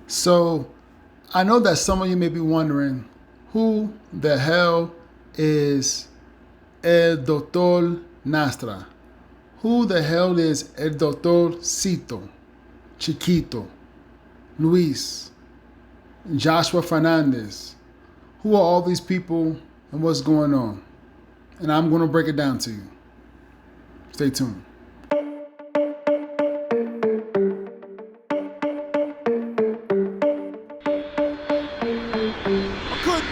So I know that some of you may be wondering who the hell is El Dotol Nastra? Who the hell is El Dotolcito, Chiquito, Luis, Joshua Fernandez? Who are all these people and what's going on? And I'm going to break it down to you. Stay tuned.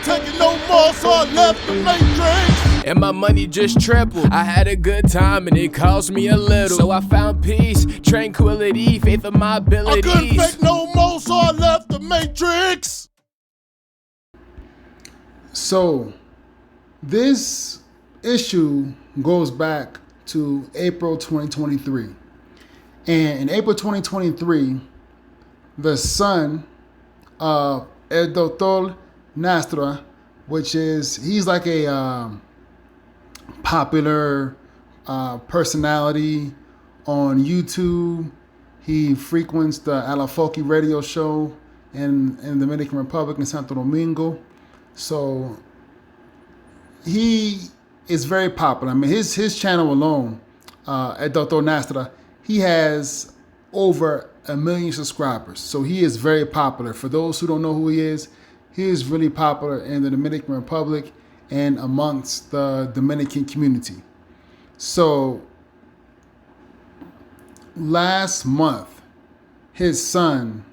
Take it no more, so I left the matrix. And my money just tripled. I had a good time and it cost me a little. So I found peace, tranquility, faith in my abilities. I couldn't fake no more, so I left the matrix. So this issue goes back to April 2023. And in April 2023, the son of El Dotol Nastra, he's like a popular personality on YouTube. He frequents the Alafoque radio show in the Dominican Republic in Santo Domingo. So he is very popular. I mean, his channel alone, at Dotol Nastra, he has over 1 million subscribers. So he is very popular. For those who don't know who he is really popular in the Dominican Republic and amongst the Dominican community. So last month, his son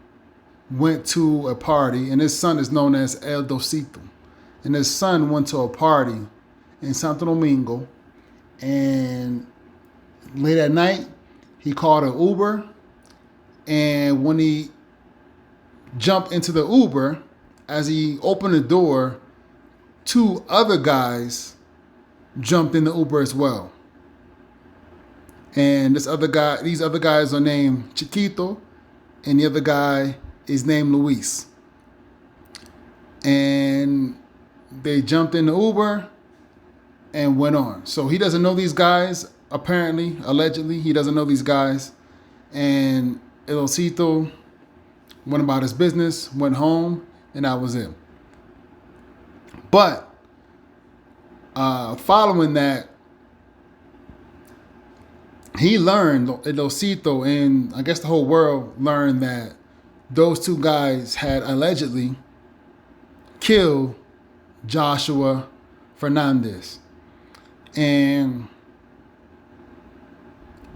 went to a party, and his son is known as El Dotolcito. And his son went to a party in Santo Domingo, and late at night, he called an Uber, and when he jumped into the Uber, as he opened the door, 2 other guys jumped in the Uber as well. And these other guys are named Chiquito, and the other guy is named Luis. And they jumped in the Uber and went on. So he doesn't know these guys, apparently, allegedly, he doesn't know these guys. And El Dotolcito went about his business, went home, and that was it. But following that, he learned, El Dotolcito, and I guess the whole world learned that those 2 guys had allegedly killed Joshua Fernandez. And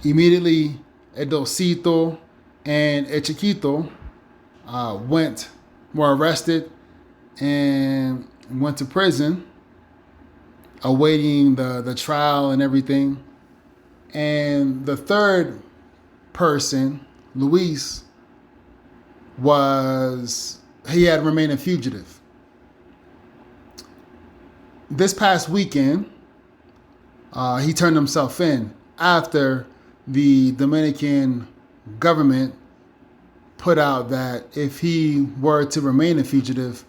immediately, El Dotolcito and El Chiquito were arrested and went to prison, awaiting the trial and everything. And the third person, Luis, he had remained a fugitive. This past weekend, he turned himself in after the Dominican government put out that if he were to remain a fugitive,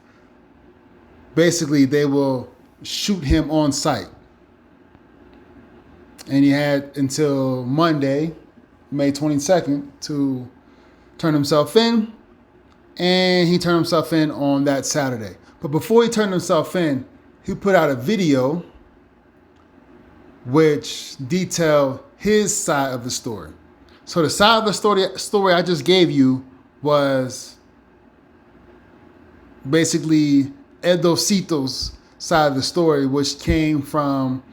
basically they will shoot him on sight. And he had until Monday, May 22nd, to turn himself in. And he turned himself in on that Saturday. But before he turned himself in, he put out a video which detailed his side of the story. So the side of the story I just gave you was basically El Dotolcito's side of the story, which came from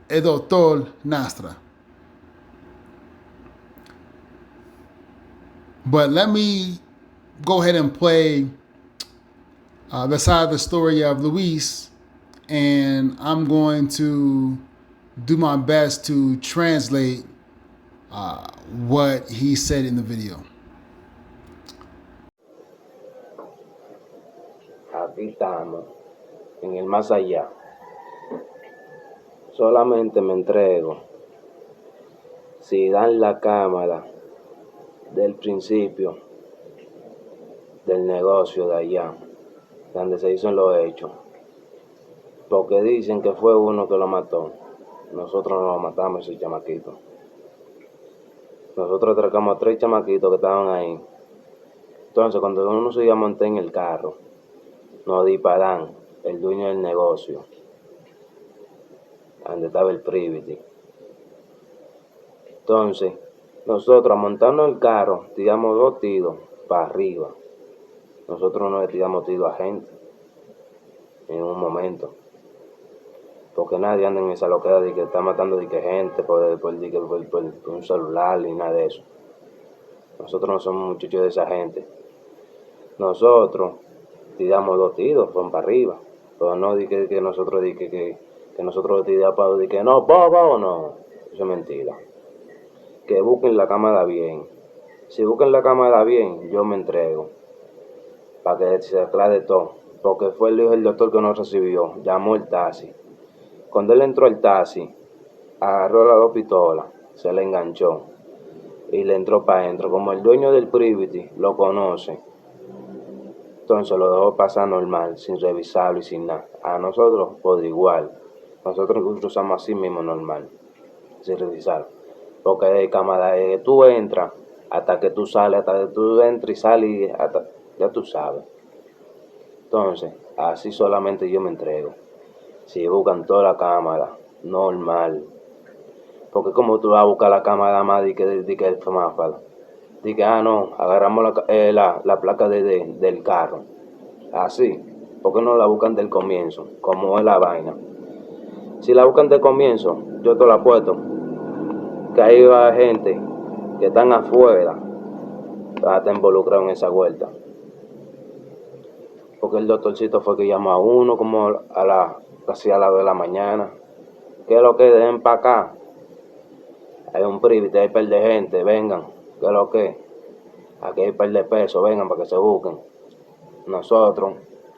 El Dotol Nastra. But let me go ahead and play the side of the story of Luis, and I'm going to do my best to translate what he said in the video. Aquí estamos, en el más allá. Solamente me entrego si dan la cámara del principio del negocio de allá, donde se hizo los hechos. Porque dicen que fue uno que lo mató. Nosotros no lo matamos, ese chamaquito. Nosotros atracamos a 3 chamaquitos que estaban ahí. Entonces, cuando uno se iba a montar en el carro, nos disparan el dueño del negocio, donde estaba el privity. Entonces, nosotros montando el carro, tiramos 2 tiros para arriba. Nosotros no le tiramos tiros a gente en un momento. Porque nadie anda en esa loquera de que está matando de que gente por un celular ni nada de eso. Nosotros no somos muchachos de esa gente. Nosotros tiramos 2 tiros, fueron para arriba. Pero no di que nosotros di que nosotros tiramos para di que no, bobo o no. Eso es mentira. Que busquen la cámara bien. Si busquen la cámara bien, yo me entrego. Para que se aclare todo. Porque fue el hijo del doctor que nos recibió. Llamó el taxi. Cuando él entró al taxi, agarró las 2 pistolas, se le enganchó y le entró para adentro. Como el dueño del privity lo conoce, entonces lo dejó pasar normal, sin revisarlo y sin nada. A nosotros, por igual. Nosotros cruzamos así mismo normal, sin revisarlo. Porque de cámara, de que tú entras, hasta que tú sales, hasta que tú entras y sales, hasta, ya tú sabes. Entonces, así solamente yo me entrego. Si buscan toda la cámara, normal. Porque como tú vas a buscar la cámara más de que el semáforo. De que, no, agarramos la placa del carro. Así. Porque no la buscan del comienzo, como es la vaina. Si la buscan del comienzo, yo te la apuesto. Que ahí va gente que están afuera, va a estar involucrado en esa vuelta. Porque el Dotolcito fue que llamó a uno como casi a las 2 de la mañana. ¿Qué es lo que den para acá? Hay un privite, hay par de gente, vengan. ¿Qué es lo que? Aquí hay par de pesos, vengan para que se busquen. Nosotros,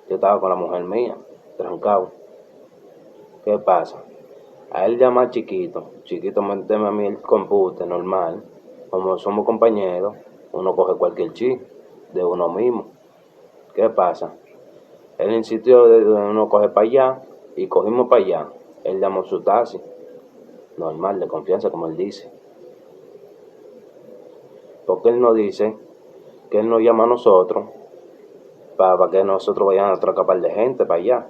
yo estaba con la mujer mía, trancado. ¿Qué pasa? A él llama chiquito, méteme a mí el compute normal. Como somos compañeros, uno coge cualquier chip de uno mismo. ¿Qué pasa? Él insistió de uno coge para allá y cogimos para allá. Él llamó su taxi, normal, de confianza, como él dice. Porque él nos dice que él nos llama a nosotros para que nosotros vayamos a atracar par de gente para allá.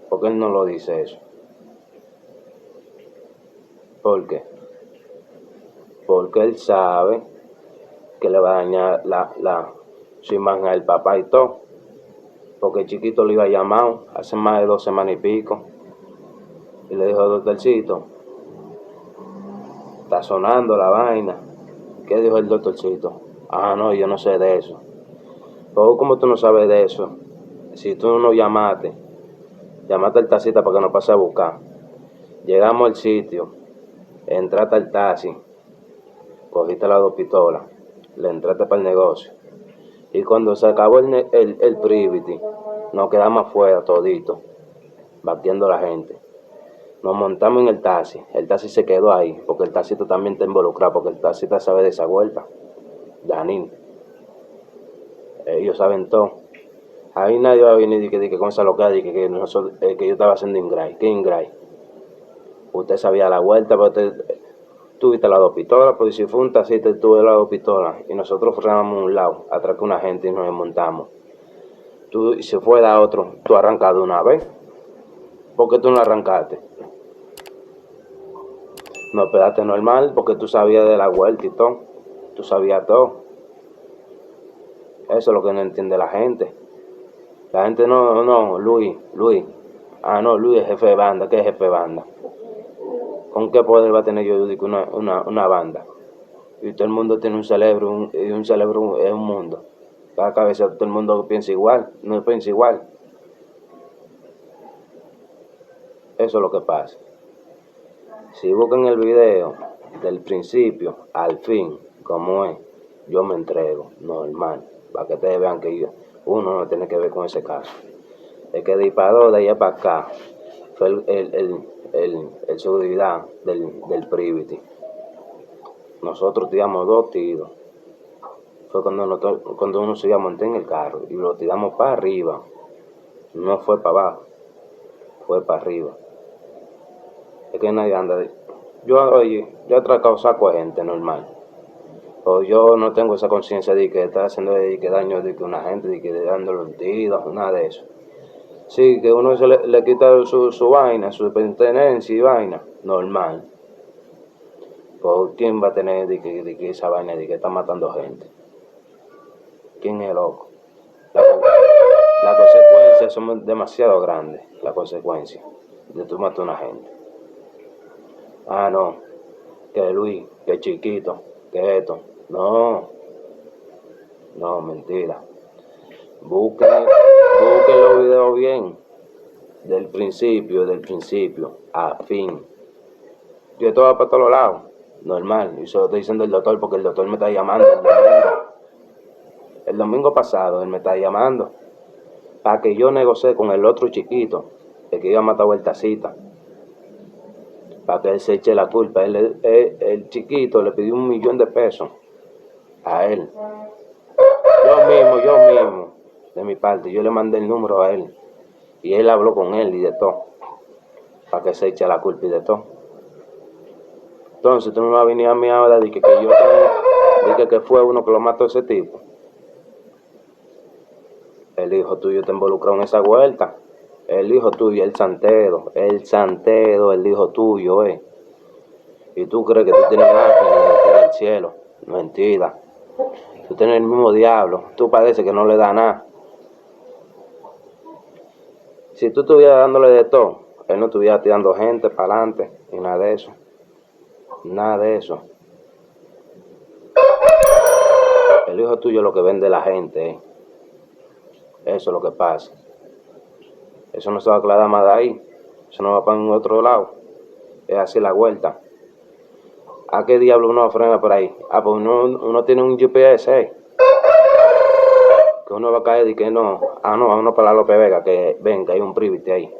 Porque él no lo dice eso. ¿Por qué? Porque él sabe que le va a dañar su imagen al papá y todo. Porque el chiquito le iba a llamar hace más de 2 semanas y pico. Y le dijo, Dotolcito, está sonando la vaina. ¿Qué dijo el Dotolcito? No, yo no sé de eso. Pero como tú no sabes de eso, si tú no llamaste al taxista para que nos pase a buscar. Llegamos al sitio, entraste al taxi, cogiste las 2 pistolas, le entraste para el negocio. Y cuando se acabó el privity, nos quedamos afuera todito, batiendo a la gente. Nos montamos en el taxi se quedó ahí, porque el taxista también está involucrado, porque el taxista sabe de esa vuelta. Janine. Ellos saben todo. Ahí nadie va a venir y que con esa locura que yo estaba haciendo ingray. ¿Qué ingray? Usted sabía la vuelta, pero tuviste las 2 pistolas, pues si fue un taxista, tuve las 2 pistolas. Y nosotros frenábamos a un lado, atracamos a una gente y nos desmontamos. Y si fuera otro, tú arrancas de una vez. ¿Por qué tú no arrancaste? No esperaste normal, porque tú sabías de la vuelta y todo. Tú sabías todo. Eso es lo que no entiende la gente. La gente no, Luis. No, Luis es jefe de banda. ¿Qué es jefe de banda? ¿Con qué poder va a tener yo una banda? Y todo el mundo tiene un cerebro, y un cerebro es un mundo. Cada cabeza todo el mundo piensa igual, no piensa igual. Eso es lo que pasa. Si buscan el video del principio al fin, como es, yo me entrego, normal, para que ustedes vean que uno no tiene que ver con ese caso. El que disparó de allá para acá fue el seguridad del privity. Nosotros tiramos 2 tiros. Fue cuando uno se iba a montar en el carro y lo tiramos para arriba. No fue para abajo, fue para arriba. Es que nadie anda. Yo he atracado saco de gente normal. O yo no tengo esa conciencia de que está haciendo de que daño de que una gente, de que dándole un tiro, nada de eso. Sí, que uno se le quita su vaina, su pertenencia y vaina, normal. Pues ¿quién va a tener de que esa vaina de que está matando gente? ¿Quién es loco? Las consecuencias son demasiado grandes, las consecuencias de tú matar a una gente. Ah, no, que Luis, que chiquito, que esto. No, no, mentira. Busquen los videos bien, del principio, a fin. Yo estoy para todos lados, normal. Y se lo estoy diciendo el doctor porque el doctor me está llamando el domingo. El domingo pasado él me está llamando para que yo negocie con el otro chiquito, el que iba a matar a Vueltacita, para que él se eche la culpa. El chiquito le pidió $1 millón a él. Yo mismo, de mi parte, yo le mandé el número a él. Y él habló con él y de todo, para que se eche la culpa y de todo. Entonces tú no me vas a venir a mí ahora de que yo dije que fue uno que lo mató a ese tipo. El hijo tuyo te involucró en esa vuelta. El hijo tuyo, el santero, el hijo tuyo, Y tú crees que tú tienes ángeles en el cielo. Mentira. Tú tienes el mismo diablo. Tú pareces que no le da nada. Si tú estuvieras dándole de todo, él no estuviera tirando gente para adelante y nada de eso. Nada de eso. El hijo tuyo es lo que vende la gente, Eso es lo que pasa. Eso no se va a aclarar más de ahí. Eso no va para ningún otro lado. Es así la vuelta. ¿A qué diablo uno frena por ahí? Ah, pues uno tiene un GPS, que uno va a caer y que no. Ah, no, vámonos para la López Vega, que ven, que hay un private ahí.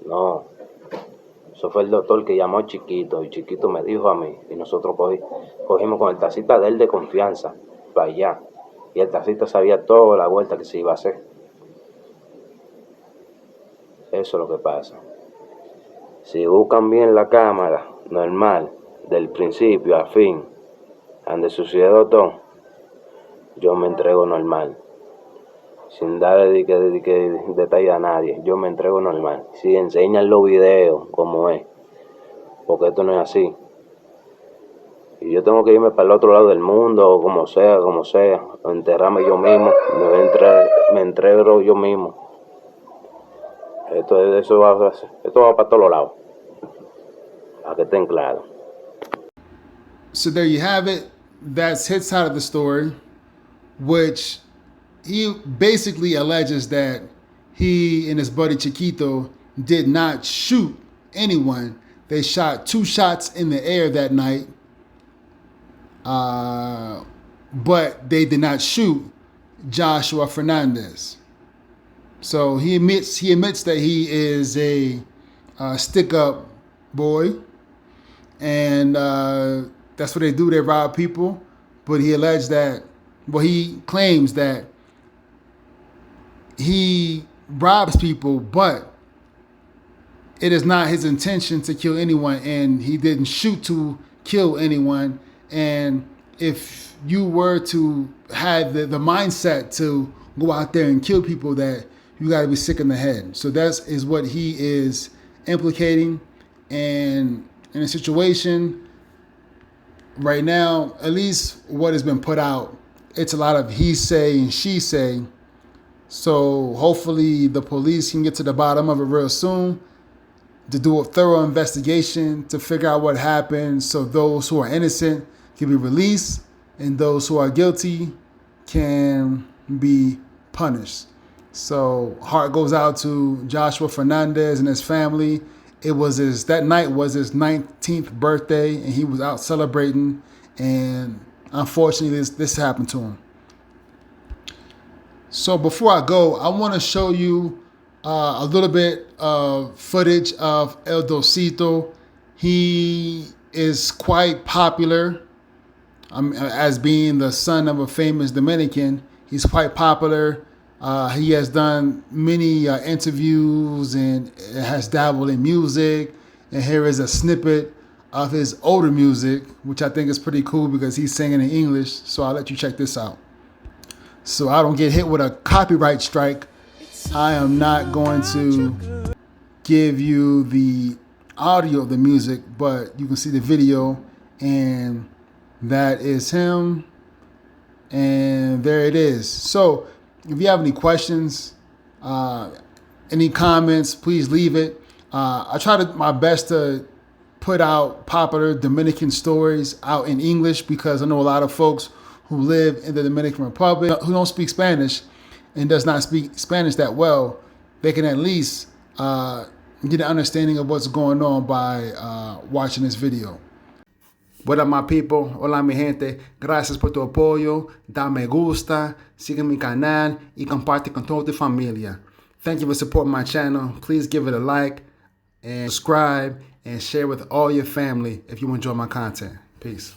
No. Eso fue el doctor que llamó a Chiquito, y Chiquito me dijo a mí, y nosotros cogimos con el tacita de él de confianza, para allá. Y el tacita sabía toda la vuelta que se iba a hacer. Eso es lo que pasa. Si buscan bien la cámara, normal, del principio a fin, donde sucedió todo, yo me entrego normal. Sin darle detalle a nadie, yo me entrego normal. Si enseñan los videos como es, porque esto no es así. Y yo tengo que irme para el otro lado del mundo, o como sea, enterrarme yo mismo, me entrego yo mismo. Esto va para todos lados, para que estén claros. So there you have it. That's his side of the story, which he basically alleges that he and his buddy Chiquito did not shoot anyone. They shot 2 shots in the air that night, but they did not shoot Joshua Fernandez. So he admits that he is a stick-up boy, and that's what they do. They rob people. But he claims that he robs people, but it is not his intention to kill anyone, and he didn't shoot to kill anyone. And if you were to have the mindset to go out there and kill people, that you got to be sick in the head. So that is what he is implicating. And in a situation right now, at least what has been put out, it's a lot of he say and she say. So hopefully the police can get to the bottom of it real soon, to do a thorough investigation to figure out what happened, so those who are innocent can be released and those who are guilty can be punished. So heart goes out to Joshua Fernandez and his family. That night was his 19th birthday, and he was out celebrating, and unfortunately this happened to him. So before I go, I want to show you a little bit of footage of El Dotolcito. He is quite popular as being the son of a famous Dominican. He's quite popular. He has done many interviews and has dabbled in music. And here is a snippet of his older music, which I think is pretty cool because he's singing in English. So I'll let you check this out. So I don't get hit with a copyright strike, I am not going to give you the audio of the music, but you can see the video, and that is him, and there it is. So if you have any questions, any comments, please leave it. I try my best to put out popular Dominican stories out in English because I know a lot of folks who live in the Dominican Republic who don't speak Spanish and does not speak Spanish that well. They can at least get an understanding of what's going on by watching this video. What up, my people? Hola, mi gente. Gracias por tu apoyo. Da me gusta, sigue mi canal y comparte con toda tu familia. Thank you for supporting my channel. Please give it a like and subscribe and share with all your family if you enjoy my content. Peace.